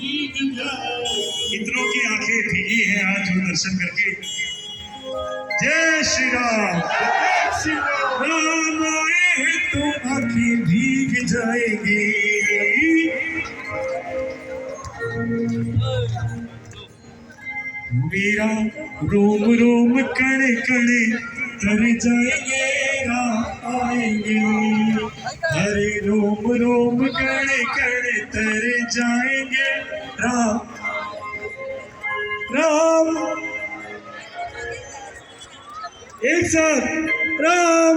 कितनों की आंखें भीगी हैं आज वो दर्शन करके। जय श्री राम। राम आए हैं तो आंखें भीग जाएगी। मेरा रोम रोम कणे कणे तर जाएंगे राम आएंगे। हरे रोम रोम कणे कणे तर जाएंगे राम। राम एक साथ राम।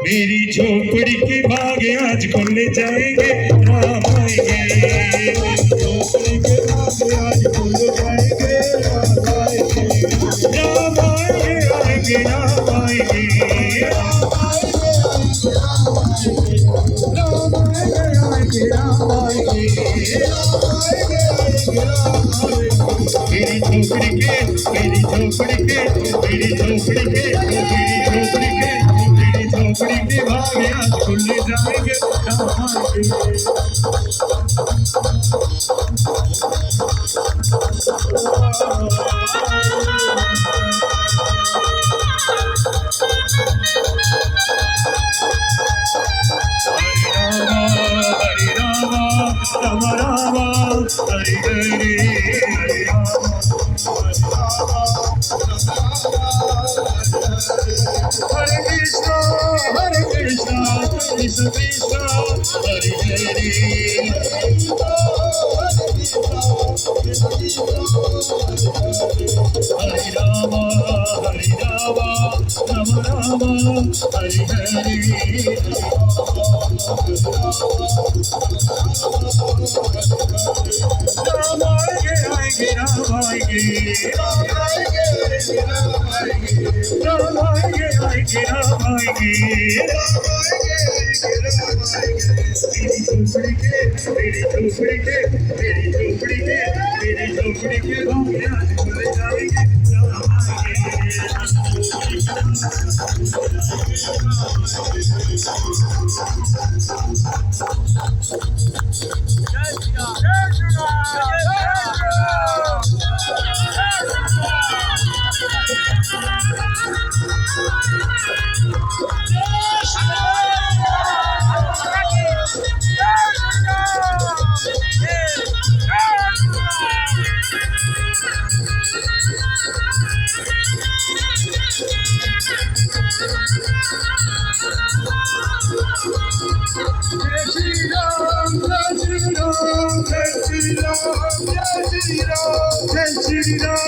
मेरी झोपड़ी के भागे आज खुल जाएंगे राम आएंगे। झोपड़ी के भागे आज खुल जाएंगे राम आएंगे। राम आएंगे आएंगे राम आएंगे। राम आएंगे आएंगे राम आएंगे। मेरी झोपड़ी के मेरी झोपड़ी के मेरी झोपड़ी के मेरी झोपड़ी के मेरी झोपड़ी के भागे आज खुल जाएंगे राम आएंगे। हरे राम राम राम हरे हरे हरे राम। हरे कृष्णा कृष्ण कृष्ण हरे हरे। हरे राम राम राम हरे हरे। राम आएंगे आएंगे राम आएंगे। राम आएंगे आएंगे राम आएंगे। मेरी झोपड़ी के मेरी झोपड़ी के मेरी झोपड़ी के मेरी झोपड़ी के भागे आज खुल जाएंगे राम जय श्री राम जय श्री राम जय श्री राम जय श्री राम।